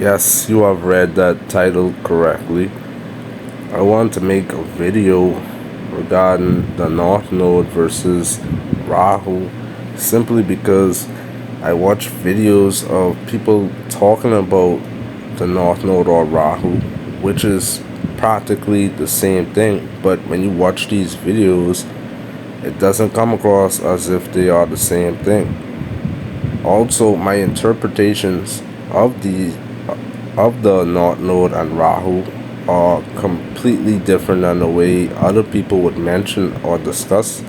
Yes, you have read that title correctly. I want to make a video regarding the North Node versus Rahu simply because I watch videos of people talking about the North Node or Rahu, which is practically the same thing. But when you watch these videos, it doesn't come across as if they are the same thing. Also, my interpretations of the North Node and Rahu are completely different than the way other people would mention or discuss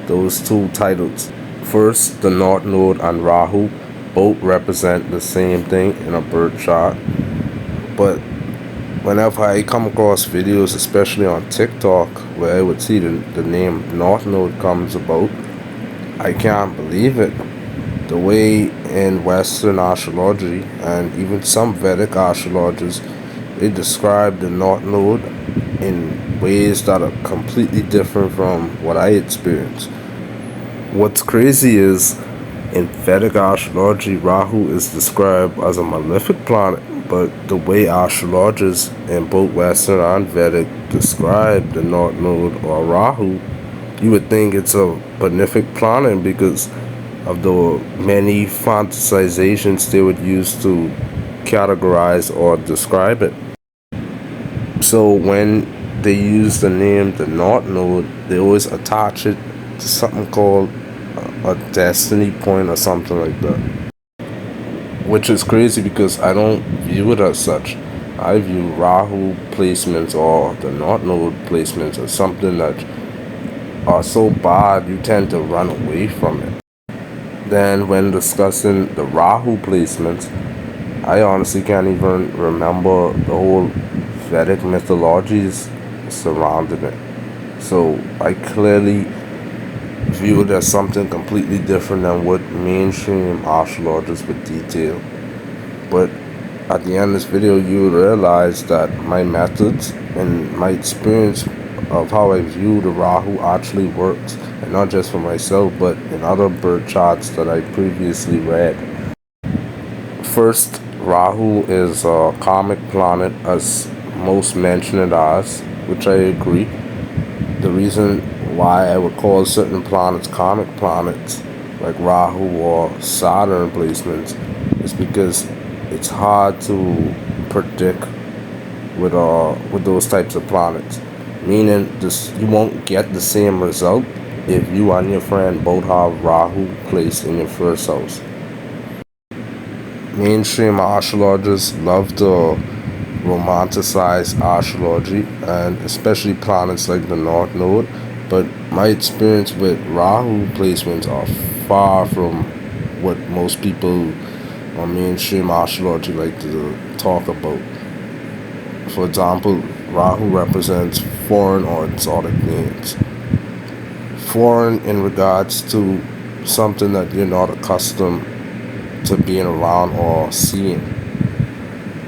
those two titles. First, the North Node and Rahu both represent the same thing in a birth chart, but whenever I come across videos, especially on TikTok, where I would see the name North Node comes about, I can't believe it. The way in Western astrology and even some Vedic astrologers, they describe the North Node in ways that are completely different from what I experience. What's crazy is in Vedic astrology, Rahu is described as a malefic planet, but the way astrologers in both Western and Vedic describe the North Node or Rahu, you would think it's a benefic planet because of the many fantasizations they would use to categorize or describe it. So when they use the name the North Node, they always attach it to something called a destiny point or something like that. Which is crazy because I don't view it as such. I view Rahu placements or the North Node placements as something that are so bad you tend to run away from it. Then when discussing the Rahu placements, I honestly can't even remember the whole Vedic mythologies surrounding it. So I clearly view it as something completely different than what mainstream astrologers would detail. But at the end of this video, you will realize that my methods and my experience of how I view the Rahu actually works, and not just for myself, but in other birth charts that I previously read. First, Rahu is a karmic planet, as most mention it as, which I agree. The reason why I would call certain planets karmic planets, like Rahu or Saturn placements, is because it's hard to predict with those types of planets. Meaning, you won't get the same result if you and your friend both have Rahu placed in your first house. Mainstream astrologers love to romanticize astrology, and especially planets like the North Node, but my experience with Rahu placements are far from what most people on mainstream astrology like to talk about. For example, Rahu represents foreign or exotic names. Foreign in regards to something that you're not accustomed to being around or seeing.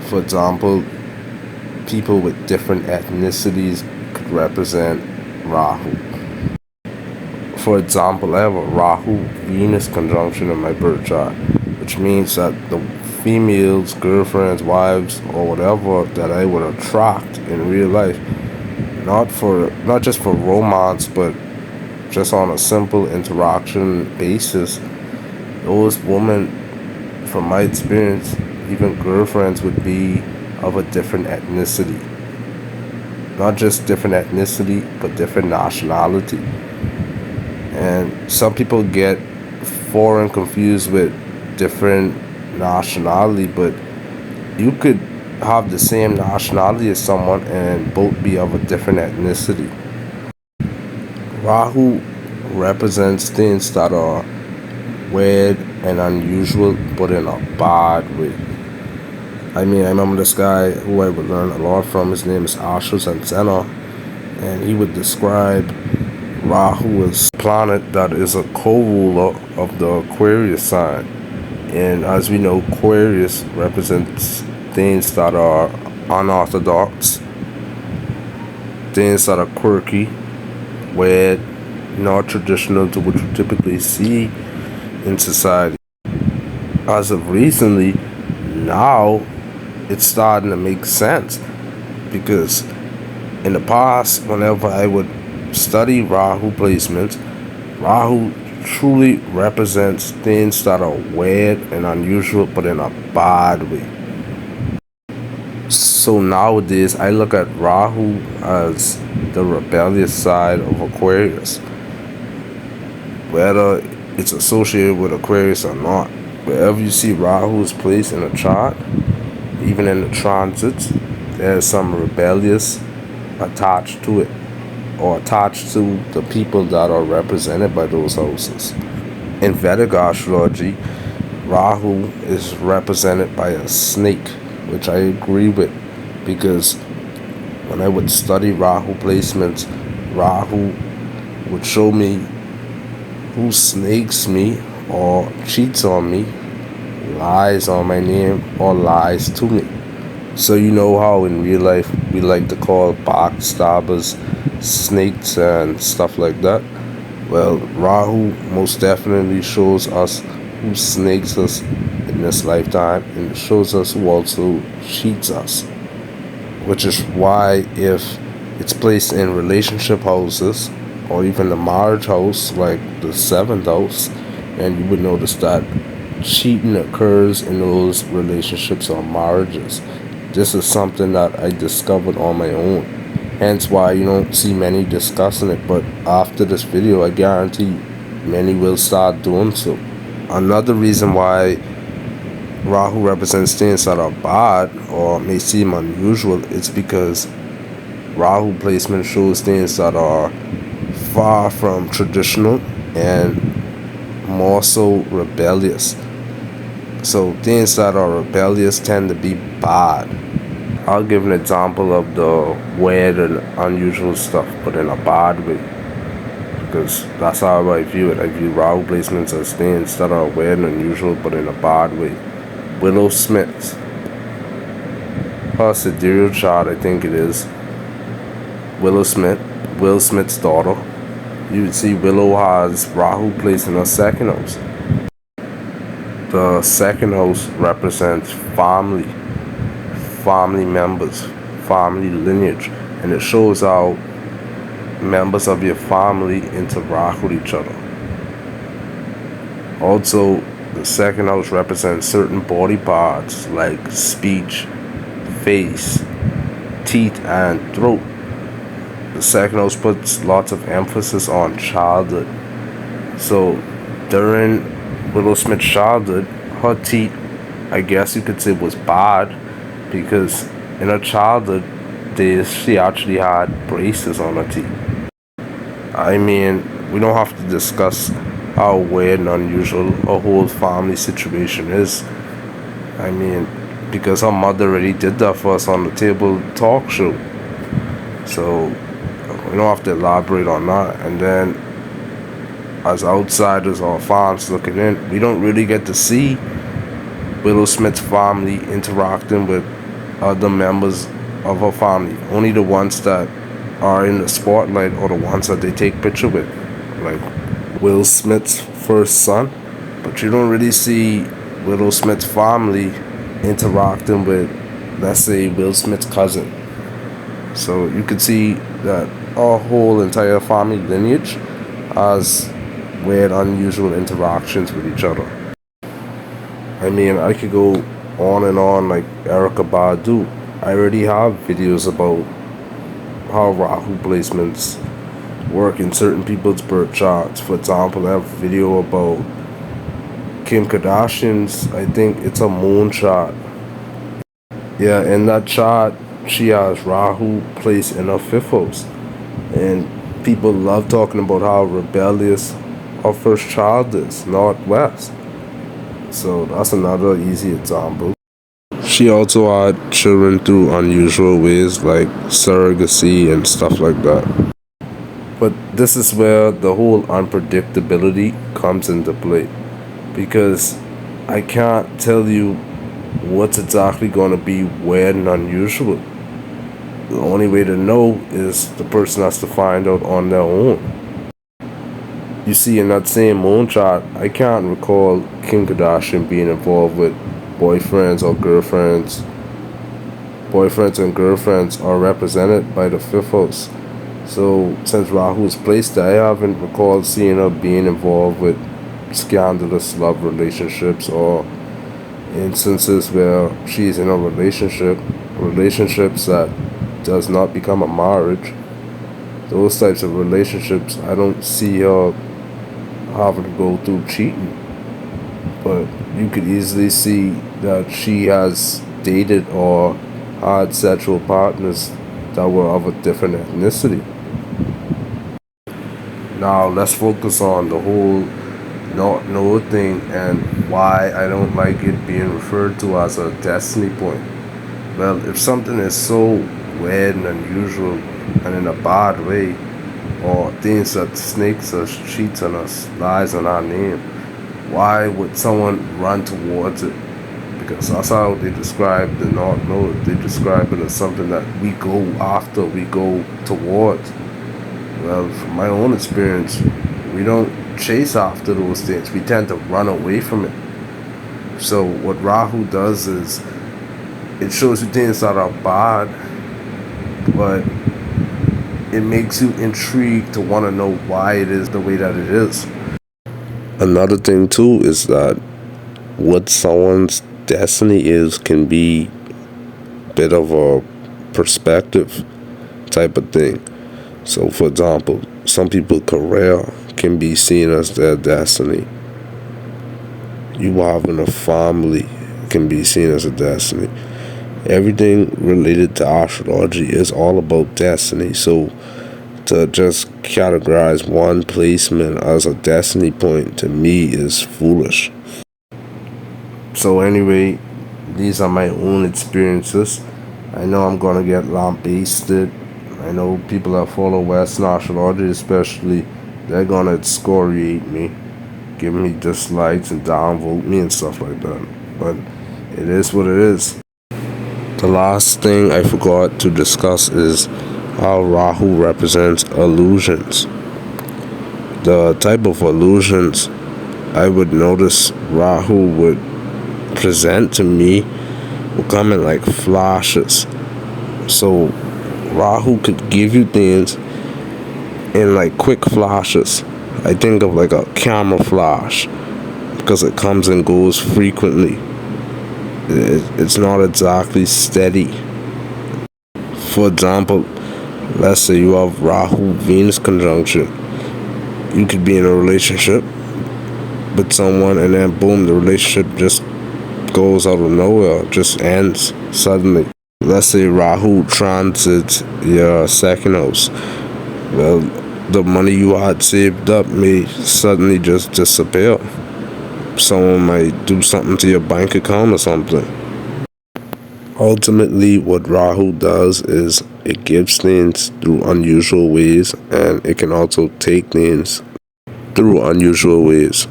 For example, people with different ethnicities could represent Rahu. For example, I have a Rahu-Venus conjunction in my birth chart, which means that the females, girlfriends, wives, or whatever that I would attract in real life, not just for romance, but just on a simple interaction basis, those women, from my experience, even girlfriends, would be of a different ethnicity. Not just different ethnicity, but different nationality. And some people get foreign confused with different nationality, but you could have the same nationality as someone and both be of a different ethnicity. Rahu represents things that are weird and unusual, but in a bad way. I mean, I remember this guy who I would learn a lot from. His name is Asher Sensena, and he would describe Rahu as a planet that is a co-ruler of the Aquarius sign. And as we know, Aquarius represents things that are unorthodox, things that are quirky, weird, not traditional to what you typically see in society. As of recently, now it's starting to make sense. Because in the past, whenever I would study Rahu placements, Rahu truly represents things that are weird and unusual, but in a bad way. So nowadays, I look at Rahu as the rebellious side of Aquarius. Whether it's associated with Aquarius or not, wherever you see Rahu's place in a chart, even in the transits, there's some rebellious attached to it, or attached to the people that are represented by those houses. In Vedic astrology, Rahu is represented by a snake, which I agree with, because when I would study Rahu placements, Rahu would show me who snakes me or cheats on me, lies on my name, or lies to me. So you know how in real life we like to call backstabbers snakes and stuff like that? Well, Rahu most definitely shows us who snakes us in this lifetime, and shows us who also cheats us. Which is why if it's placed in relationship houses, or even the marriage house, like the 7th house, and you would notice that cheating occurs in those relationships or marriages. This is something that I discovered on my own. Hence why you don't see many discussing it, but after this video, I guarantee many will start doing so. Another reason why Rahu represents things that are bad or may seem unusual is because Rahu placement shows things that are far from traditional and more so rebellious. So things that are rebellious tend to be bad. I'll give an example of the weird and unusual stuff, but in a bad way. Because that's how I view it. I view Rahu placements as things that are weird and unusual, but in a bad way. Willow Smith, her sidereal chart, I think it is. Willow Smith, Will Smith's daughter. You would see Willow has Rahu placed in her 2nd house. The 2nd house represents family members, family lineage, and it shows how members of your family interact with each other. Also, the 2nd house represents certain body parts like speech, face, teeth, and throat. The 2nd house puts lots of emphasis on childhood. So during Willow Smith's childhood, her teeth, I guess you could say, was bad, because in her childhood days she actually had braces on her teeth. I mean, we don't have to discuss how weird and unusual a whole family situation is. I mean, because her mother already did that for us on the table talk show. So we don't have to elaborate on that. And then as outsiders or fans looking in, we don't really get to see Willow Smith's family interacting with other members of her family. Only the ones that are in the spotlight, or the ones that they take picture with, like Will Smith's first son. But you don't really see Willow Smith's family interacting with, let's say, Will Smith's cousin. So you could see that our whole entire family lineage has weird, unusual interactions with each other. I mean, I could go on and on like Erica Badu. I already have videos about how Rahu placements work in certain people's birth charts. For example, I have a video about Kim Kardashian's, I think it's a moon chart. Yeah, in that chart, she has Rahu placed in her 5th house. And people love talking about how rebellious her first child is, Northwest. So that's another easy example. She also had children through unusual ways like surrogacy and stuff like that. But this is where the whole unpredictability comes into play, because I can't tell you what's exactly going to be weird and unusual. The only way to know is the person has to find out on their own. You see, in that same moon chart, I can't recall Kim Kardashian being involved with boyfriends or girlfriends boyfriends and girlfriends are represented by the fifth house. So since Rahu is placed there, I haven't recalled seeing her being involved with scandalous love relationships or instances where she's in a relationships that does not become a marriage. Those types of relationships, I don't see her having to go through cheating. But you could easily see that she has dated or had sexual partners that were of a different ethnicity. Now let's focus on the whole North Node thing and why I don't like it being referred to as a destiny point. Well, if something is so weird and unusual and in a bad way, or things that snakes us, cheats on us, lies on our name, why would someone run towards it? Because that's how they describe the North Node. They describe it as something that we go after, we go towards. Well, from my own experience, we don't chase after those things. We tend to run away from it. So what Rahu does is it shows you things that are bad, but it makes you intrigued to want to know why it is the way that it is. Another thing too is that what someone's destiny is can be a bit of a perspective type of thing. So for example, some people's career can be seen as their destiny. You having a family can be seen as a destiny. Everything related to astrology is all about destiny. So to just categorize one placement as a destiny point to me is foolish. So anyway, these are my own experiences. I know I'm gonna get lambasted. I know people that follow Western astrology especially, they're gonna excoriate me, give me dislikes and downvote me and stuff like that. But it is what it is. The last thing I forgot to discuss is how Rahu represents illusions. The type of illusions I would notice Rahu would present to me will come in like flashes. So Rahu could give you things in like quick flashes. I think of like a camera flash because it comes and goes frequently. It's not exactly steady. For example, let's say you have Rahu Venus conjunction. You could be in a relationship with someone and then boom, the relationship just goes out of nowhere, just ends suddenly. Let's say Rahu transits your second house. Well, the money you had saved up may suddenly just disappear. Someone might do something to your bank account or something. Ultimately, what Rahu does is it gives things through unusual ways, and it can also take things through unusual ways.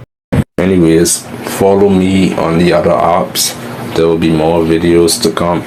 Anyways, follow me on the other apps. There will be more videos to come.